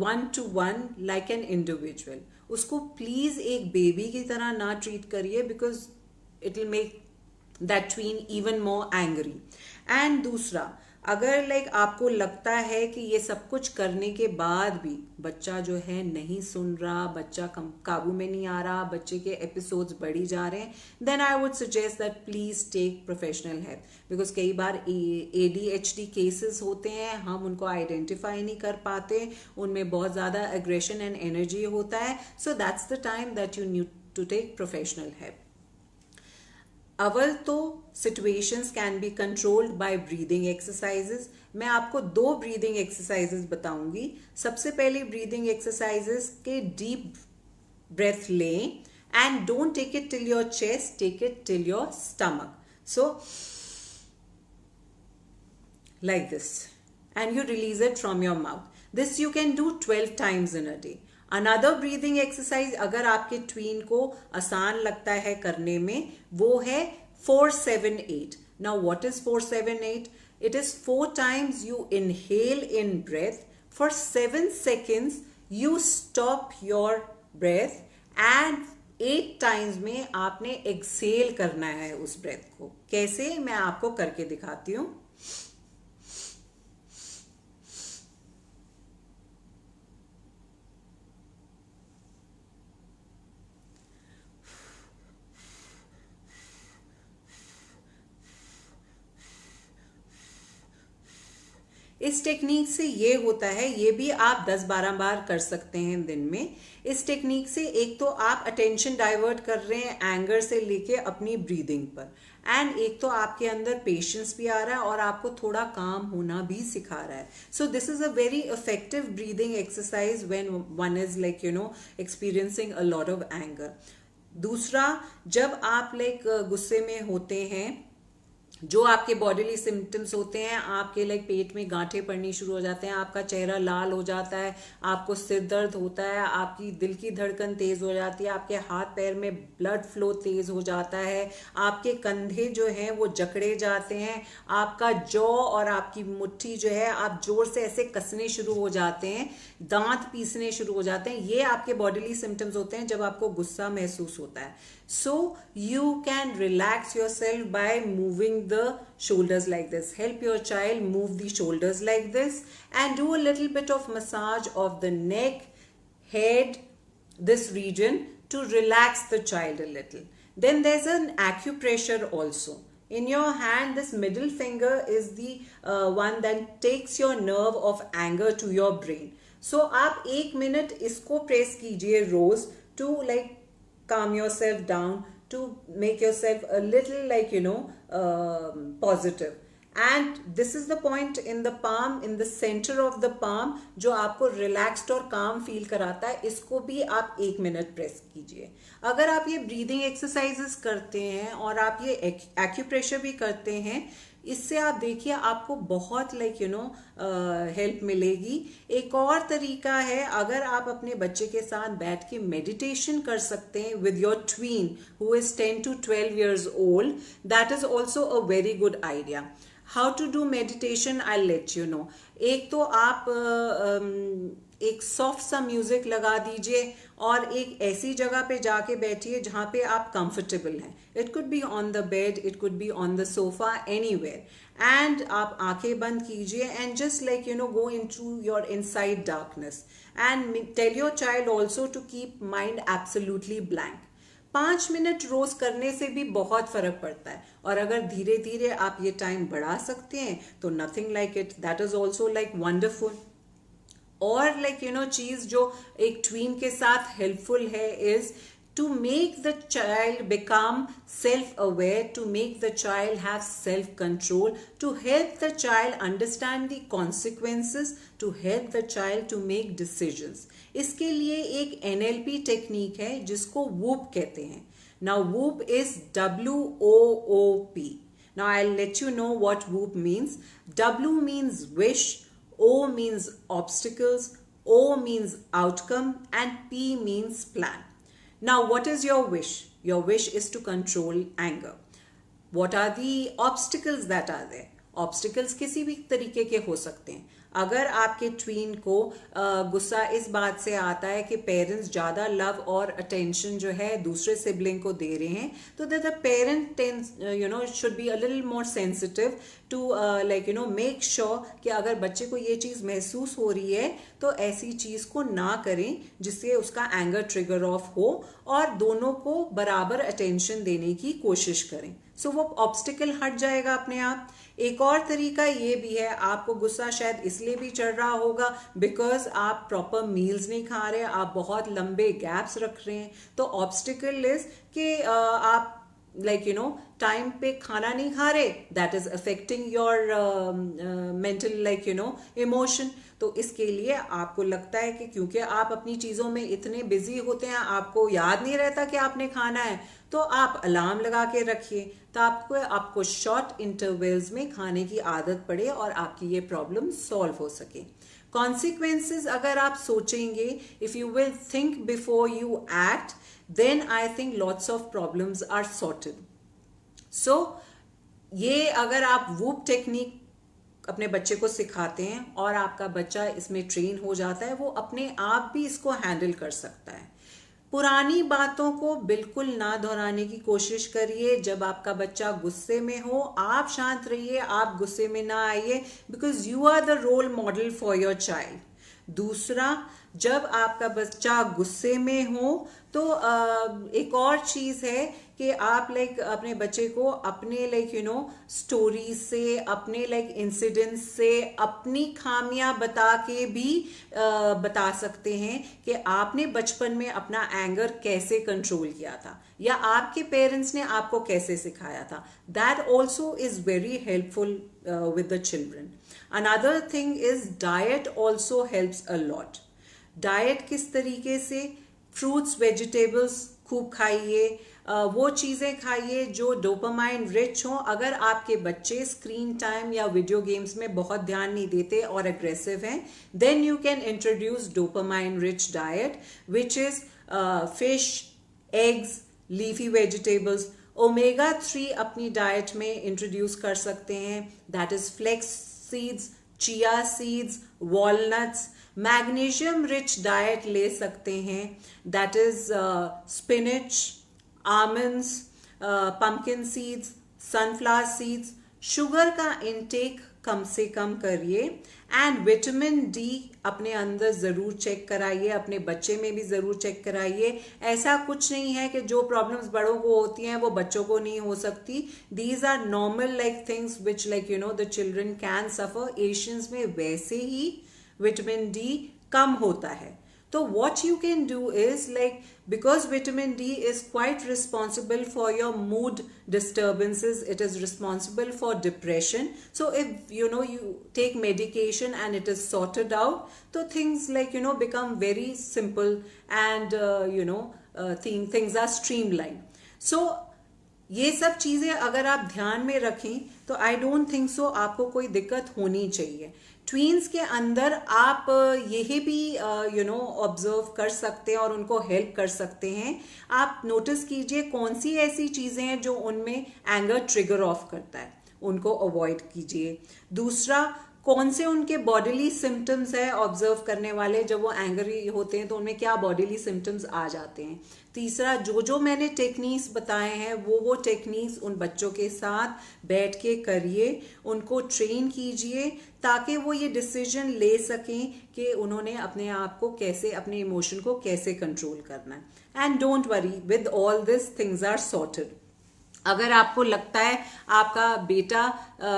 one to one like an individual. उसको please एक baby की तरह ना treat करिए because it will make that tween even more angry. And दूसरा, अगर like आपको लगता है कि ये सब कुछ करने के बाद भी बच्चा जो है नहीं सुन रहा, बच्चा काबू में नहीं आ रहा, बच्चे के एपिसोड्स बढ़ी जा रहे हैं, then I would suggest that please take professional help. Because कई बार ADHD केसेस होते हैं, हम उनको आइडेंटिफाई नहीं कर पाते, उनमें बहुत ज़्यादा एग्रेशन एंड एनर्जी होता है. So that's the time that you need to take professional help. अव्वल तो situations can be controlled by breathing exercises. मैं आपको 2 ब्रीदिंग एक्सरसाइजेस बताऊंगी. सबसे पहले ब्रीदिंग एक्सरसाइजेस के डीप ब्रेथ लें and don't take it till your chest, take it till your stomach. So like this and you release it from your mouth. This you can do 12 times in a day. Another breathing exercise अगर आपके tween को आसान लगता है करने में, वो है 4-7-8. Now what is 4-7-8? It is 4 times you inhale in breath, for 7 seconds you stop your breath and 8 times में आपने एक्सेल करना है उस ब्रेथ को. कैसे, मैं आपको करके दिखाती हूँ. इस टेक्निक से ये होता है, ये भी आप 10-12 बार कर सकते हैं दिन में. इस टेक्निक से एक तो आप अटेंशन डाइवर्ट कर रहे हैं एंगर से लेके अपनी ब्रीदिंग पर, एंड एक तो आपके अंदर पेशेंस भी आ रहा है और आपको थोड़ा काम होना भी सिखा रहा है. So this is a very effective breathing exercise when one is like you no experiencing a lot of anger. दूसरा, जब आप लाइक गुस्से में होते हैं, जो आपके बॉडीली सिम्टम्स होते हैं, आपके लाइक पेट में गांठें पड़नी शुरू हो जाते हैं, आपका चेहरा लाल हो जाता है, आपको सिर दर्द होता है, आपकी दिल की धड़कन तेज हो जाती है, आपके हाथ पैर में ब्लड फ्लो तेज हो जाता है, आपके कंधे जो हैं वो जकड़े जाते हैं, आपका जॉ और आपकी मुट्ठी जो है आप जोर से ऐसे कसने शुरू हो जाते हैं, दांत पीसने शुरू हो जाते हैं. ये आपके बॉडीली सिम्टम्स होते हैं जब आपको गुस्सा महसूस होता है. So you can relax yourself by moving the shoulders like this. Help your child move the shoulders like this and do a little bit of massage of the neck, head, this region to relax the child a little. Then there's an acupressure also. In your hand, this middle finger is the one that takes your nerve of anger to your brain. So आप 1 minute इसको press कीजिए रोज to like calm yourself down, to make yourself a little like positive. And this is the point in the palm, in the center of the palm, जो आपको relaxed और calm feel कराता है. इसको भी आप 1 मिनट प्रेस कीजिए. अगर आप ये breathing exercises करते हैं और आप ये acupressure भी करते हैं, इससे आप देखिए आपको बहुत हेल्प मिलेगी. एक और तरीका है, अगर आप अपने बच्चे के साथ बैठ के मेडिटेशन कर सकते हैं with your tween who is 10 to 12 years old, that is also a very good idea. How to do meditation, I let you know. एक तो आप एक सॉफ्ट सा म्यूजिक लगा दीजिए और एक ऐसी जगह पे जाके बैठिए जहाँ पे आप कंफर्टेबल हैं. It could be on the bed, it could be on the sofa, anywhere. And आप आंखें बंद कीजिए and just go into your inside darkness and tell your child also to keep mind absolutely blank. 5 minute रोज करने से भी बहुत फर्क पड़ता है. और अगर धीरे धीरे आप ये टाइम बढ़ा सकते हैं तो nothing like it, that is also wonderful. और चीज जो एक ट्वीन के साथ हेल्पफुल है is to make the child become self-aware, to make the child have self-control, to help the child understand the consequences, to help the child to make decisions. इसके लिए एक NLP टेक्निक है जिसको WOOP कहते हैं. Now WOOP is WOOP. Now I'll let you know what WOOP means. W means wish, O means obstacles, O means outcome, and P means plan. Now, what is your wish? Your wish is to control anger. What are the obstacles that are there? Obstacles किसी भी तरीके के हो सकते हैं. अगर आपके tween को गुस्सा इस बात से आता है कि पेरेंट्स ज़्यादा लव और अटेंशन जो है दूसरे सिबलिंग को दे रहे हैं, तो that the parent should be a little more sensitive to make sure कि अगर बच्चे को ये चीज़ महसूस हो रही है तो ऐसी चीज़ को ना करें जिससे उसका एंगर ट्रिगर ऑफ हो, और दोनों को बराबर अटेंशन देने की कोशिश करें. सो वो ऑब्स्टिकल हट जाएगा अपने आप. एक और तरीका ये भी है, आपको गुस्सा शायद इसलिए भी चढ़ रहा होगा बिकॉज आप प्रॉपर मील्स नहीं खा रहे, आप बहुत लंबे गैप्स रख रहे हैं. तो ऑब्स्टिकल इज कि आप टाइम पे खाना नहीं खा रहे, that is affecting your mental emotion. तो इसके लिए आपको लगता है कि क्योंकि आप अपनी चीज़ों में इतने बिजी होते हैं, आपको याद नहीं रहता कि आपने खाना है, तो आप अलार्म लगा के रखिए तो आपको शॉर्ट इंटरवल्स में खाने की आदत पड़े और आपकी ये प्रॉब्लम सॉल्व हो सके. कॉन्सिक्वेंसेस अगर आप सोचेंगे, if you will think before you act, then I think lots of problems are sorted. So ये अगर आप वूप टेक्निक अपने बच्चे को सिखाते हैं और आपका बच्चा इसमें ट्रेन हो जाता है, वो अपने आप भी इसको हैंडल कर सकता है. पुरानी बातों को बिल्कुल ना दोहराने की कोशिश करिए. जब आपका बच्चा गुस्से में हो, आप शांत रहिए, आप गुस्से में ना आइए, because you are the role model for your child. दूसरा, जब आपका बच्चा गुस्से में हो तो एक और चीज है कि आप अपने बच्चे को अपने स्टोरी से, अपने इंसिडेंट्स से, अपनी खामियां बता के भी बता सकते हैं कि आपने बचपन में अपना एंगर कैसे कंट्रोल किया था या आपके पेरेंट्स ने आपको कैसे सिखाया था. That also is very helpful with the children. Another thing is diet also helps a lot. Diet किस तरीके से? फ्रूट्स वेजिटेबल्स खूब खाइए, वो चीज़ें खाइए जो डोपामाइन रिच हो. अगर आपके बच्चे स्क्रीन टाइम या वीडियो गेम्स में बहुत ध्यान नहीं देते और एग्रेसिव हैं, then you can introduce dopamine rich diet which is fish, eggs, leafy vegetables. Omega 3 अपनी डाइट में इंट्रोड्यूस कर सकते हैं, that is flax seeds, chia seeds, walnuts. Magnesium rich diet ले सकते हैं, that is spinach, almonds, pumpkin seeds, sunflower seeds. Sugar का intake कम से कम करिए, एंड विटामिन डी अपने अंदर ज़रूर चेक कराइए, अपने बच्चे में भी ज़रूर चेक कराइए। ऐसा कुछ नहीं है कि जो प्रॉब्लम्स बड़ों को होती हैं वो बच्चों को नहीं हो सकती। These are normal like things which like the children can suffer. Asians में वैसे ही विटामिन डी कम होता है। So what you can do is, like, because vitamin D is quite responsible for your mood disturbances, it is responsible for depression. So if you take medication and it is sorted out, so things like become very simple, and things are streamlined. So ये सब चीज़ें अगर आप ध्यान में रखें तो I don't think so आपको कोई दिक्कत होनी चाहिए। ट्वीन्स के अंदर आप यही भी ऑब्जर्व कर सकते हैं और उनको हेल्प कर सकते हैं। आप नोटिस कीजिए कौन सी ऐसी चीज़ें हैं जो उनमें एंगर ट्रिगर ऑफ करता है, उनको अवॉइड कीजिए। दूसरा, कौन से उनके बॉडीली सिम्टम्स है ऑब्जर्व करने वाले, जब वो एंग्री होते हैं तो उनमें क्या बॉडीली सिम्टम्स आ जाते हैं। तीसरा, जो मैंने टेक्निक्स बताए हैं वो टेक्निक्स उन बच्चों के साथ बैठ के करिए, उनको ट्रेन कीजिए ताकि वो ये डिसीजन ले सकें कि उन्होंने अपने आप को कैसे, अपने इमोशन को कैसे कंट्रोल करना है। And don't worry, with all this things are sorted. अगर आपको लगता है आपका बेटा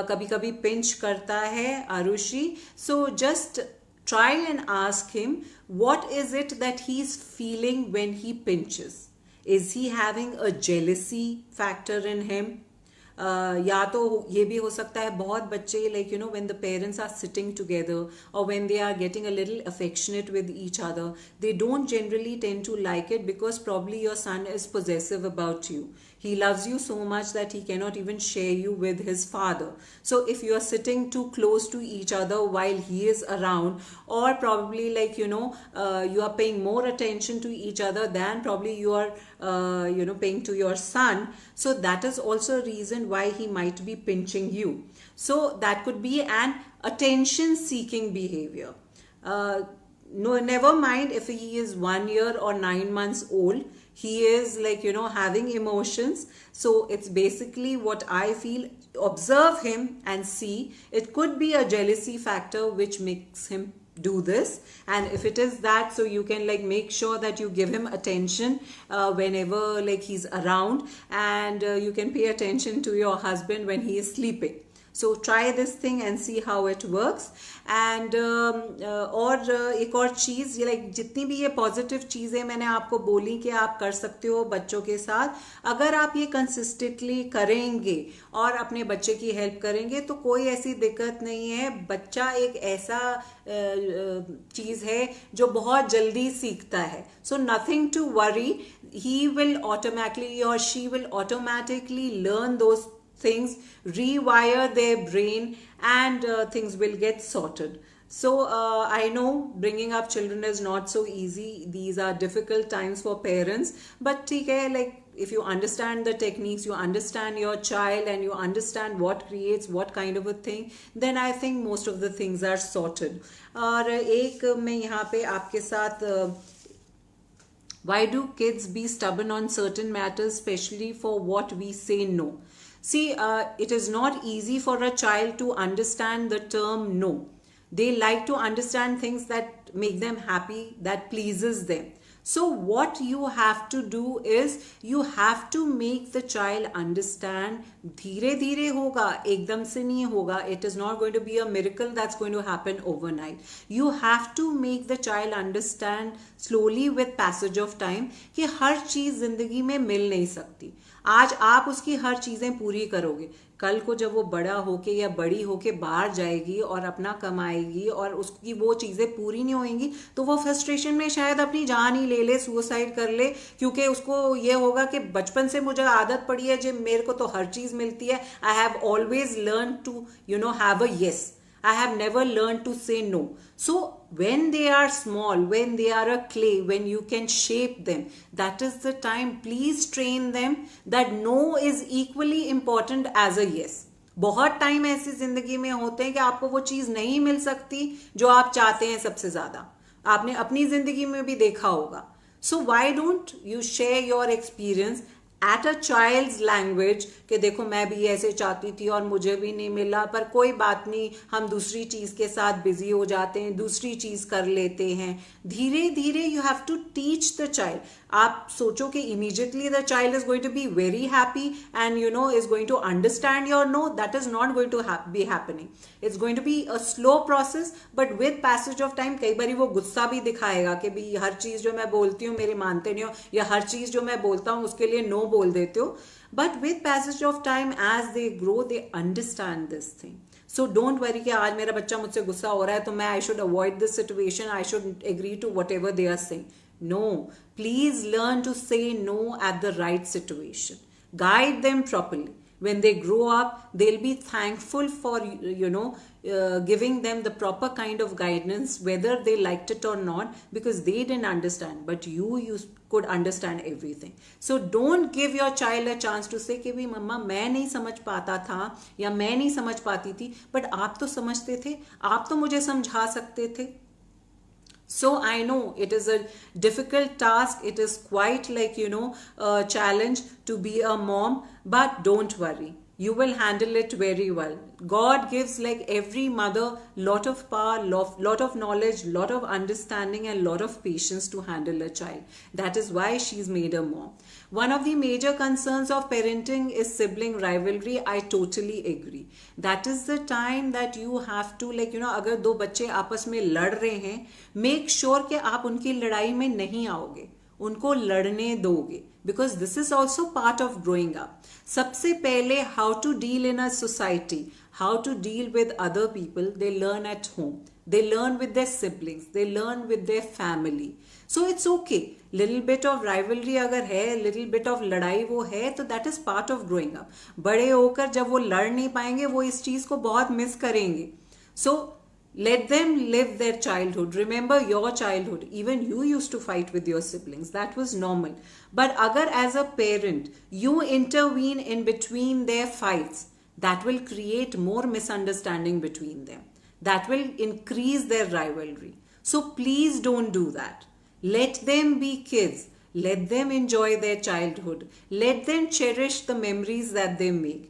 कभी कभी पिंच करता है Arushi, so just try and ask him what is it that he's feeling when he pinches. Is he having a jealousy factor in him? या तो ये भी हो सकता है बहुत बच्चे like when the parents are sitting together or when they are getting a little affectionate with each other, they don't generally tend to like it because probably your son is possessive about you. He loves you so much that he cannot even share you with his father. So if you are sitting too close to each other while he is around, or probably like you are paying more attention to each other than probably you are paying to your son, so that is also a reason why he might be pinching you. So that could be an attention seeking behavior. No, never mind if he is 1 year or 9 months old, he is like having emotions. So it's basically what I feel, observe him and see. It could be a jealousy factor which makes him do this, and if it is that, so you can like make sure that you give him attention whenever like he's around, and you can pay attention to your husband when he is sleeping. So try this thing and see how it works. And और एक और चीज़, ये like जितनी भी ये positive चीज़ें मैंने आपको बोली कि आप कर सकते हो बच्चों के साथ, अगर आप ये कंसिस्टेंटली करेंगे और अपने बच्चे की हेल्प करेंगे तो कोई ऐसी दिक्कत नहीं है। बच्चा एक ऐसा चीज़ है जो बहुत जल्दी सीखता है। So nothing to worry, he will automatically और she will automatically learn those things, rewire their brain, and things will get sorted. So I know bringing up children is not so easy. These are difficult times for parents, but ठीक है, like if you understand the techniques, you understand your child, and you understand what creates what kind of a thing, then I think most of the things are sorted. और एक मैं यहाँ पे आपके साथ why do kids be stubborn on certain matters, especially for what we say no? See, it is not easy for a child to understand the term no. They like to understand things that make them happy, that pleases them. So what you have to do is you have to make the child understand. धीरे धीरे होगा, एकदम से नहीं होगा. It is not going to be a miracle that's going to happen overnight. You have to make the child understand slowly with passage of time कि हर चीज़ जिंदगी में मिल नहीं सकती. आज आप उसकी हर चीज़ें पूरी करोगे, कल को जब वो बड़ा होके या बड़ी होके बाहर जाएगी और अपना कमाएगी और उसकी वो चीज़ें पूरी नहीं होंगी तो वो फ्रस्ट्रेशन में शायद अपनी जान ही ले ले, सुसाइड कर ले, क्योंकि उसको ये होगा कि बचपन से मुझे आदत पड़ी है जो मेरे को तो हर चीज़ मिलती है. I have always learn to have a yes. I have never learned to say no. So when they are small, when they are a clay, when you can shape them, that is the time. Please train them that no is equally important as a yes. बहुत time ऐसी जिंदगी में होते हैं कि आपको वो चीज़ नहीं मिल सकती जो आप चाहते हैं सबसे ज़्यादा. आपने अपनी जिंदगी में भी देखा होगा. So why don't you share your experience at a child's language कि देखो मैं भी ऐसे चाहती थी और मुझे भी नहीं मिला, पर कोई बात नहीं, हम दूसरी चीज के साथ बिजी हो जाते हैं, दूसरी चीज कर लेते हैं। धीरे धीरे you have to teach the child. आप सोचो कि immediately the child is going to be very happy and you know is going to understand your no, that is not going to be happening. It's going to be a slow process, but with passage of time कई बार वो गुस्सा भी दिखाएगा कि भी हर चीज जो मैं बोलती हूँ मेरे मानते नहीं हो, या हर चीज जो मैं बोलता हूँ उसके लिए नो बोल देते हो। But with passage of time as they grow they understand this thing. So don't worry कि आज मेरा बच्चा मुझसे गुस्सा हो रहा है तो मैं I should avoid this situation, I should agree to whatever they are saying. No, please learn to say no at the right situation. Guide them properly. When they grow up, they'll be thankful for, giving them the proper kind of guidance, whether they liked it or not, because they didn't understand, but you could understand everything. So don't give your child a chance to say कि भी मम्मा मैं नहीं समझ पाता था या मैं नहीं समझ पाती थी, but आप तो समझते थे, आप तो मुझे समझा सकते थे. So I know it is a difficult task. It is quite like, a challenge to be a mom, but don't worry. You will handle it very well. God gives like every mother lot of power, lot of knowledge, lot of understanding and lot of patience to handle a child. That is why she's made a mom. One of the major concerns of parenting is sibling rivalry. I totally agree. That is the time that you have to अगर दो बच्चे आपस में लड़ रहे हैं, make sure कि आप उनकी लड़ाई में नहीं आओगे, उनको लड़ने दोगे, because this is also part of growing up. सबसे पहले how to deal in a society, how to deal with other people, they learn at home. They learn with their siblings, they learn with their family. So it's okay. Little bit of rivalry अगर है, little bit of लड़ाई वो है, तो that is part of growing up. बड़े होकर जब वो लड़ नहीं पाएंगे, वो इस चीज को बहुत मिस करेंगे. So let them live their childhood. Remember your childhood. Even you used to fight with your siblings. That was normal. But agar as a parent you intervene in between their fights, that will create more misunderstanding between them. That will increase their rivalry. So please don't do that. Let them be kids. Let them enjoy their childhood. Let them cherish the memories that they make.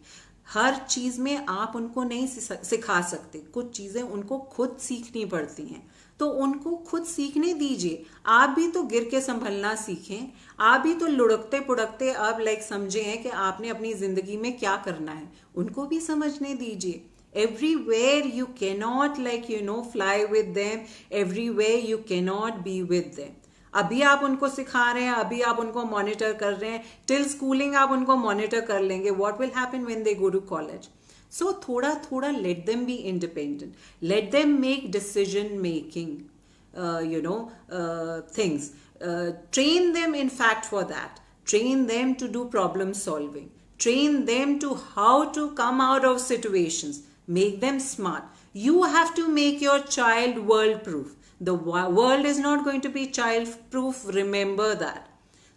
हर चीज में आप उनको नहीं सिखा सकते, कुछ चीजें उनको खुद सीखनी पड़ती हैं, तो उनको खुद सीखने दीजिए. आप भी तो गिर के संभलना सीखें, आप भी तो लुढ़कते पुढ़कते अब समझे हैं कि आपने अपनी जिंदगी में क्या करना है, उनको भी समझने दीजिए. Everywhere you cannot fly with them, everywhere you cannot be with them. अभी आप उनको सिखा रहे हैं, अभी आप उनको मॉनिटर कर रहे हैं, टिल स्कूलिंग आप उनको मॉनिटर कर लेंगे. What will happen when they go to college? So थोड़ा थोड़ा let them be independent, let them make decision making things. Train them in fact for that. Train them to do problem solving. Train them to how to come out of situations. Make them smart. You have to make your child world proof. The world is not going to be child proof. Remember that.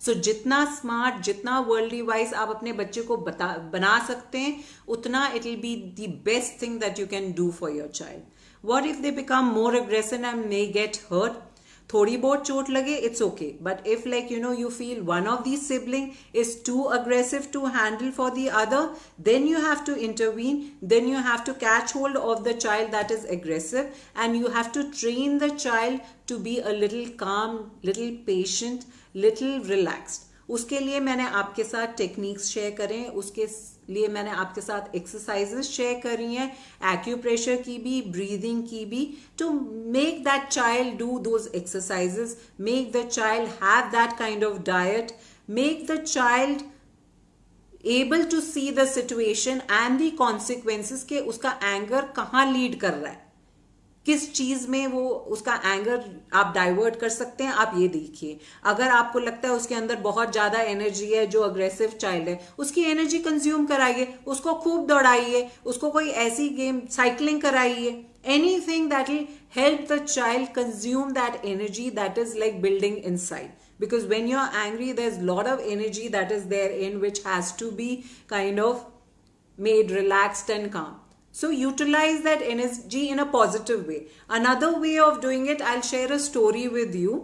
So जितना smart, जितना worldly wise आप अपने बच्चे को बना सकते हैं, उतना it will be the best thing that you can do for your child. What if they become more aggressive and may get hurt? थोड़ी बहुत चोट लगे, it's okay. But if you feel one of these siblings is too aggressive to handle for the other, then you have to intervene. Then you have to catch hold of the child that is aggressive and you have to train the child to be a little calm, little patient, little relaxed. उसके लिए मैंने आपके साथ techniques share करें, उसके लिए मैंने आपके साथ एक्सरसाइजेस शेयर करी हैं, एक्यूप्रेशर की भी, ब्रीदिंग की भी, to make that child do those exercises, make the child have that kind of diet, make the child able to see the situation and the consequences के उसका एंगर कहाँ lead कर रहा है, किस चीज में वो उसका एंगर आप डाइवर्ट कर सकते हैं. आप ये देखिए, अगर आपको लगता है उसके अंदर बहुत ज्यादा एनर्जी है, जो अग्रेसिव चाइल्ड है, उसकी एनर्जी कंज्यूम कराइए, उसको खूब दौड़ाइए, उसको कोई ऐसी गेम साइकिलिंग कराइए, anything that will help the child consume that energy that is like building inside. Because when you're angry, there's a lot of energy that is there in which has to be kind of made relaxed and calm. So utilize that energy in a positive way. Another way of doing it, I'll share a story with you.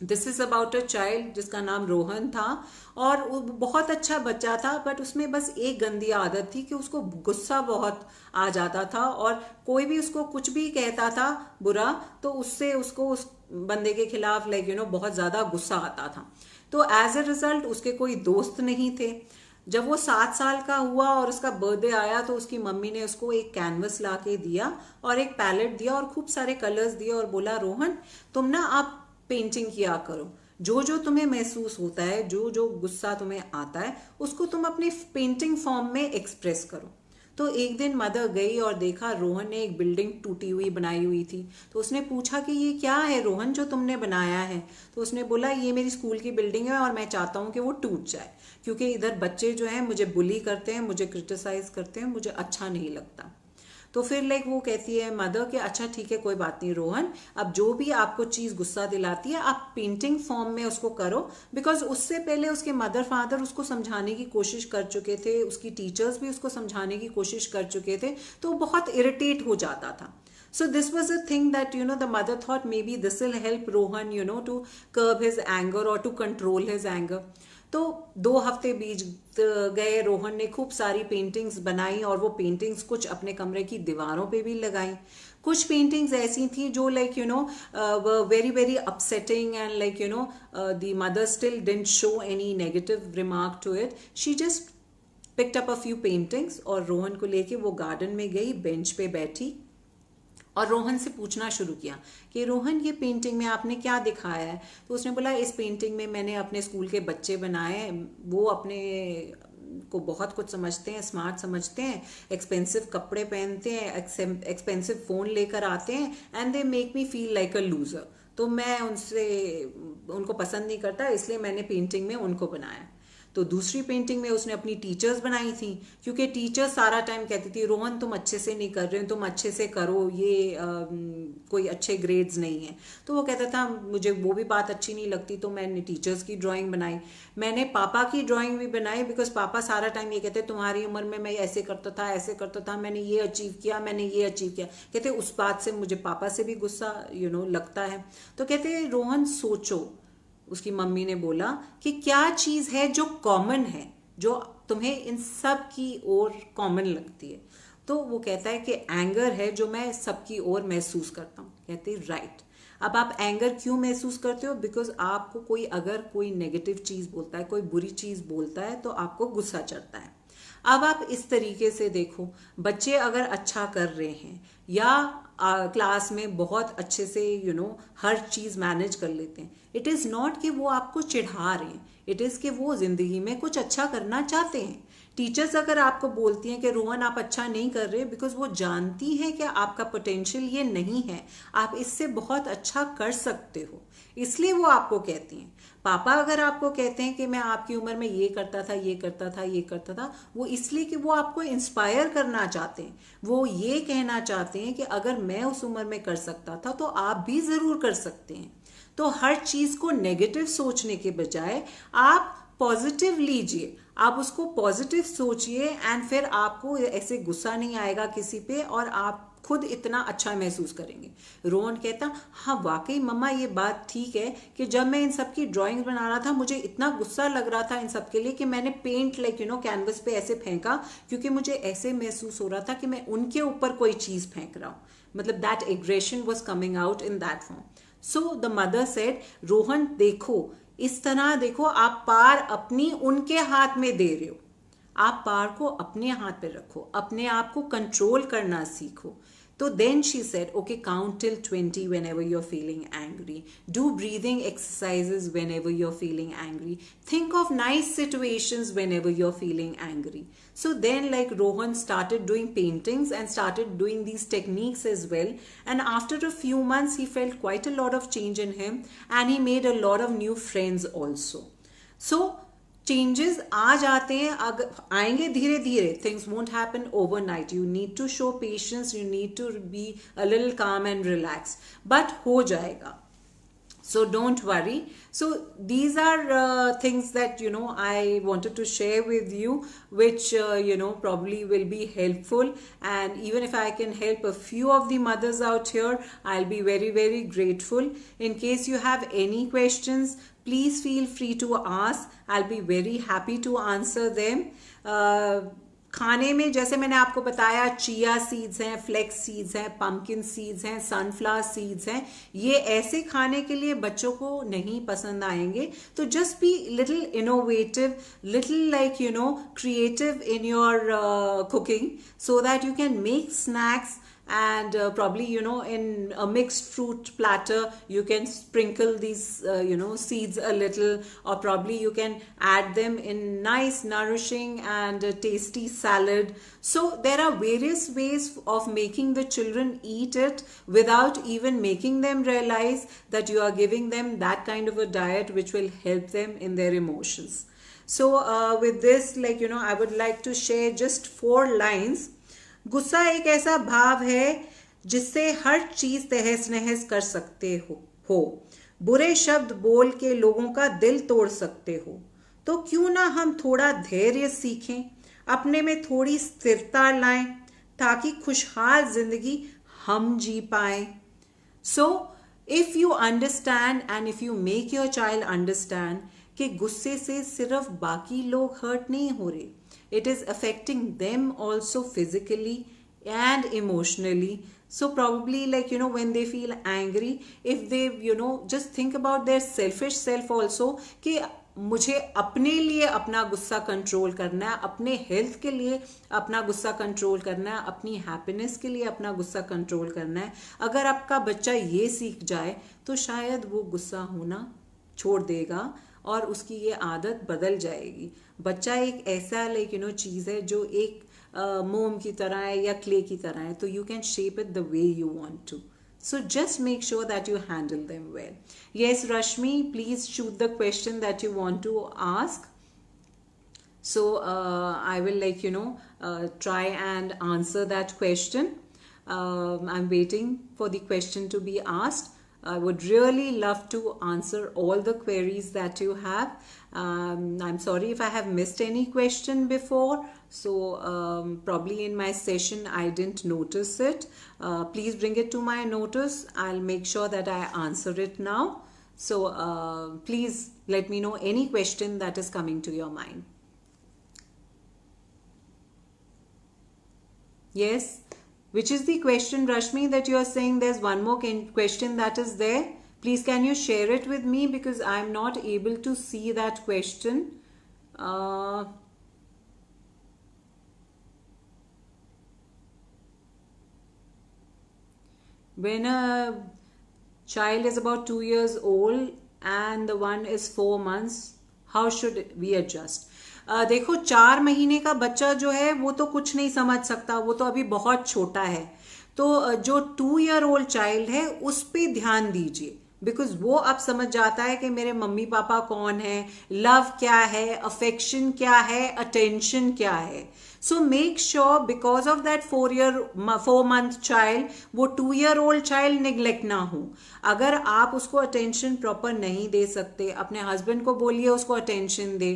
This is about a child जिसका नाम रोहन था, और वो बहुत अच्छा बच्चा था, but उसमें बस एक गंदी आदत थी कि उसको गुस्सा बहुत आ जाता था, और कोई भी उसको कुछ भी कहता था बुरा तो उससे उसको उस बंदे के खिलाफ बहुत ज्यादा गुस्सा आता था। तो एज अ रिजल्ट उसके कोई दोस्त नहीं थे। जब वो 7 साल का हुआ और उसका बर्थडे आया तो उसकी मम्मी ने उसको एक कैनवस ला के दिया और एक पैलेट दिया और खूब सारे कलर्स दिए और बोला, रोहन तुम ना आप पेंटिंग किया करो, जो जो तुम्हें महसूस होता है, जो जो गुस्सा तुम्हें आता है उसको तुम अपनी पेंटिंग फॉर्म में एक्सप्रेस करो। तो एक दिन मदर गई और देखा रोहन ने एक बिल्डिंग टूटी हुई बनाई हुई थी। तो उसने पूछा कि ये क्या है रोहन जो तुमने बनाया है? तो उसने बोला, ये मेरी स्कूल की बिल्डिंग है और मैं चाहता हूँ कि वो टूट जाए, क्योंकि इधर बच्चे जो हैं मुझे बुली करते हैं, मुझे क्रिटिसाइज करते हैं, मुझे अच्छा नहीं लगता। तो फिर वो कहती है मदर कि अच्छा ठीक है, कोई बात नहीं रोहन, अब जो भी आपको चीज गुस्सा दिलाती है आप पेंटिंग फॉर्म में उसको करो। बिकॉज उससे पहले उसके मदर फादर उसको समझाने की कोशिश कर चुके थे, उसकी टीचर्स भी उसको समझाने की कोशिश कर चुके थे, तो वो बहुत इरिटेट हो जाता था। So this was a thing that the mother thought maybe this will help Rohan to curb his anger or to control his anger. तो 2 हफ्ते बीत गए, रोहन ने खूब सारी पेंटिंग्स बनाई और वो पेंटिंग्स कुछ अपने कमरे की दीवारों पे भी लगाई। कुछ पेंटिंग्स ऐसी थी जो very very upsetting and the mother still didn't show any negative remark to it. She just picked up a few paintings और रोहन को लेके वो गार्डन में गई, बेंच पे बैठी और रोहन से पूछना शुरू किया कि रोहन ये पेंटिंग में आपने क्या दिखाया है? तो उसने बोला, इस पेंटिंग में मैंने अपने स्कूल के बच्चे बनाए हैं, वो अपने को बहुत कुछ समझते हैं, स्मार्ट समझते हैं, एक्सपेंसिव कपड़े पहनते हैं, एक्सपेंसिव फोन लेकर आते हैं, and they make me feel like a loser. तो मैं उनको पसंद नहीं करता, इसलिए मैंने पेंटिंग में उनको बनाया। तो दूसरी पेंटिंग में उसने अपनी टीचर्स बनाई थी, क्योंकि टीचर्स सारा टाइम कहती थी रोहन तुम अच्छे से नहीं कर रहे हो, तुम अच्छे से करो, ये कोई अच्छे ग्रेड्स नहीं है। तो वो कहता था मुझे वो भी बात अच्छी नहीं लगती, तो मैंने टीचर्स की ड्राइंग बनाई। मैंने पापा की ड्राइंग भी बनाई, बिकॉज पापा सारा टाइम ये कहते तुम्हारी उम्र में मैं ऐसे करता था, ऐसे करता था, मैंने ये अचीव किया, मैंने ये अचीव किया। कहते उस बात से मुझे पापा से भी गुस्सा लगता है। तो कहते रोहन सोचो, उसकी मम्मी ने बोला कि क्या चीज है जो कॉमन है, जो तुम्हें इन सब की ओर कॉमन लगती है? तो वो कहता है कि एंगर है जो मैं सबकी ओर महसूस करता हूँ। कहते राइट। अब आप एंगर क्यों महसूस करते हो? बिकॉज आपको कोई नेगेटिव चीज बोलता है, कोई बुरी चीज बोलता है तो आपको गुस्सा चढ़ता है। अब आप इस तरीके से देखो, बच्चे अगर अच्छा कर रहे हैं या क्लास में बहुत अच्छे से हर चीज मैनेज कर लेते हैं, इट इज नॉट कि वो आपको चिढ़ा रहे हैं, इट इज कि वो जिंदगी में कुछ अच्छा करना चाहते हैं। टीचर्स अगर आपको बोलती हैं कि रोहन आप अच्छा नहीं कर रहे, बिकॉज वो जानती हैं कि आपका पोटेंशियल ये नहीं है, आप इससे बहुत अच्छा कर सकते हो, इसलिए वो आपको कहती हैं। पापा अगर आपको कहते हैं कि मैं आपकी उम्र में ये करता था, ये करता था, ये करता था, वो इसलिए कि वो आपको इंस्पायर करना चाहते हैं। वो ये कहना चाहते हैं कि अगर मैं उस उम्र में कर सकता था तो आप भी जरूर कर सकते हैं। तो हर चीज को नेगेटिव सोचने के बजाय आप पॉजिटिव लीजिए, आप उसको पॉजिटिव सोचिए, एंड फिर आपको ऐसे गुस्सा नहीं आएगा किसी पे और आप खुद इतना अच्छा महसूस करेंगे। रोहन कहता, हाँ वाकई मम्मा ये बात ठीक है कि जब मैं इन सब की ड्राइंग बना रहा था मुझे इतना गुस्सा लग रहा था इन सब के लिए कि मैंने पेंट कैनवस पे ऐसे फेंका, क्योंकि मुझे ऐसे महसूस हो रहा था कि मैं उनके ऊपर कोई चीज फेंक रहा हूं, मतलब that aggression was coming out in that form. So the mother said, Rohan देखो, इस तरह देखो, आप पार अपनी उनके हाथ में दे रहे हो, आप पार को अपने हाथ पे रखो, अपने आप को कंट्रोल करना सीखो। तो then she said, okay, count till 20 whenever you're feeling angry. Do breathing exercises whenever you're feeling angry. Think of nice situations whenever you're feeling angry. So then Rohan started doing paintings and started doing these techniques as well. And after a few months, he felt quite a lot of change in him and he made a lot of new friends also. So changes आ जाते हैं, अगर आएंगे धीरे धीरे, things won't happen overnight, you need to show patience, you need to be a little calm and relax, but हो जाएगा। So don't worry. So these are things that I wanted to share with you, which probably will be helpful. And even if I can help a few of the mothers out here, I'll be very, very grateful. In case you have any questions, please feel free to ask. I'll be very happy to answer them. खाने में जैसे मैंने आपको बताया, chia seeds हैं, flex seeds हैं, pumpkin seeds हैं, sunflower seeds हैं, ये ऐसे खाने के लिए बच्चों को नहीं पसंद आएंगे. तो just be little innovative, little like creative in your cooking, so that you can make snacks. And probably in a mixed fruit platter you can sprinkle these seeds a little, or probably you can add them in nice nourishing and tasty salad. So there are various ways of making the children eat it without even making them realize that you are giving them that kind of a diet which will help them in their emotions. So with this, I would like to share just 4 lines. गुस्सा एक ऐसा भाव है जिससे हर चीज तहस नहस कर सकते हो. बुरे शब्द बोल के लोगों का दिल तोड़ सकते हो. तो क्यों ना हम थोड़ा धैर्य सीखें, अपने में थोड़ी स्थिरता लाएं, ताकि खुशहाल जिंदगी हम जी पाए. So if you understand and if you make your child understand कि गुस्से से सिर्फ बाकी लोग हर्ट नहीं हो रहे, it is affecting them also physically and emotionally. So probably when they feel angry, if they just think about their selfish self also, कि मुझे अपने लिए अपना गुस्सा कंट्रोल करना है, अपने हेल्थ के लिए अपना गुस्सा कंट्रोल करना है, अपनी हैप्पीनेस के लिए अपना गुस्सा कंट्रोल करना है. अगर आपका बच्चा ये सीख जाए तो शायद वो गुस्सा होना छोड़ देगा और उसकी ये आदत बदल जाएगी. बच्चा एक ऐसा चीज़ है जो एक मोम की तरह है या क्ले की तरह है, तो you can shape it the way you want to. So just make sure that you handle them well. Yes, Rashmi, please shoot the question that you want to ask. So I will try and answer that question. I'm waiting for the question to be asked. I would really love to answer all the queries that you have. I'm sorry if I have missed any question before. So probably in my session I didn't notice it. Please bring it to my notice. I'll make sure that I answer it now. So please let me know any question that is coming to your mind. Yes. Which is the question, Rashmi, that you are saying there's one more question that is there? Please can you share it with me, because I'm not able to see that question. When a child is about 2 years old and the one is 4 months, how should we adjust? देखो 4 महीने का बच्चा जो है वो तो कुछ नहीं समझ सकता, वो तो अभी बहुत छोटा है. तो जो 2 ईयर ओल्ड चाइल्ड है उस पे ध्यान दीजिए, बिकॉज वो अब समझ जाता है कि मेरे मम्मी पापा कौन है, लव क्या है, अफेक्शन क्या है, अटेंशन क्या है. So make sure because of that 4 month child, वो 2 year old child neglect ना हो. अगर आप उसको attention proper नहीं दे सकते, अपने husband को बोलिए उसको attention they,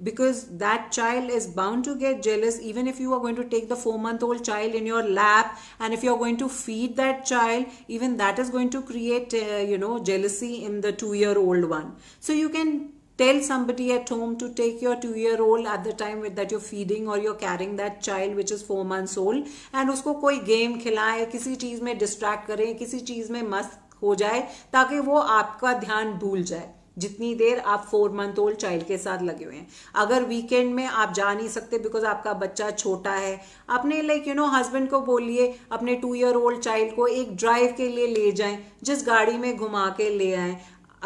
because that child is bound to get jealous even if you are going to take the 4-month-old child in your lap, and if you are going to feed that child, even that is going to create jealousy in the 2-year-old one. So you can tell somebody at home to take your 2-year-old at the time that you're feeding or you're carrying that child which is 4 months old, and उसको कोई game खिलाएं, किसी चीज़ में distract करें, किसी चीज़ में मस्त हो जाए, ताकि वो आपका ध्यान भूल जाए जितनी देर आप 4 मंथ ओल्ड चाइल्ड के साथ लगे हुए हैं. अगर वीकेंड में आप जा नहीं सकते बिकॉज आपका बच्चा छोटा है, अपने हस्बैंड को बोलिए अपने 2 ईयर ओल्ड चाइल्ड को एक ड्राइव के लिए ले जाएं, जिस गाड़ी में घुमा के ले आएं.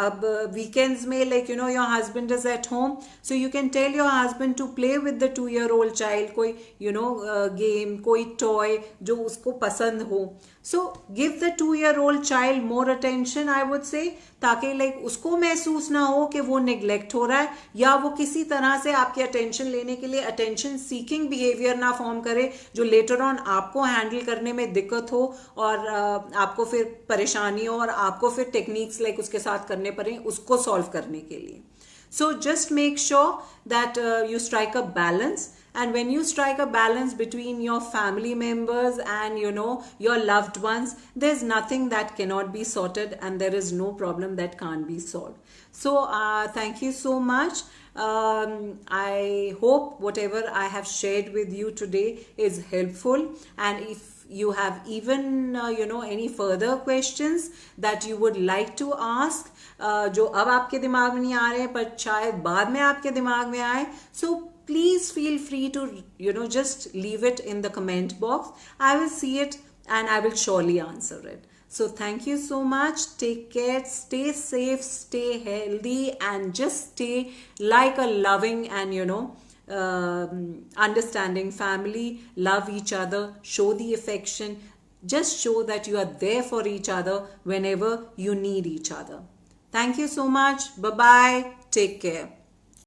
अब वीकेंड्स में your husband is at home, so you can tell your husband to play with the 2 year old child, कोई गेम, कोई टॉय जो उसको पसंद हो. So give the 2 year old child more attention, I would say, ताकि उसको महसूस ना हो कि वो निगलेक्ट हो रहा है, या वो किसी तरह से आपकी अटेंशन लेने के लिए अटेंशन सीकिंग बिहेवियर ना फॉर्म करे, जो लेटर ऑन आपको हैंडल करने में दिक्कत हो और आपको फिर परेशानी हो और आपको फिर टेक्निक्स उसके साथ करने करने पड़े उसको सॉल्व करने के लिए. So just make sure that you strike a balance, and when you strike a balance between your family members and your loved ones, there's nothing that cannot be sorted, and there is no problem that can't be solved. So thank you so much. I hope whatever I have shared with you today is helpful, and if you have even any further questions that you would like to ask, जो अब आपके दिमाग में नहीं आ रहे हैं पर शायद बाद में आपके दिमाग में आए, so please feel free to just leave it in the comment box. I will see it and I will surely answer it. So thank you so much. Take care, stay safe, stay healthy, and just stay like a loving and understanding family. Love each other, show the affection, just show that you are there for each other whenever you need each other. Thank you so much. Bye bye. Take care.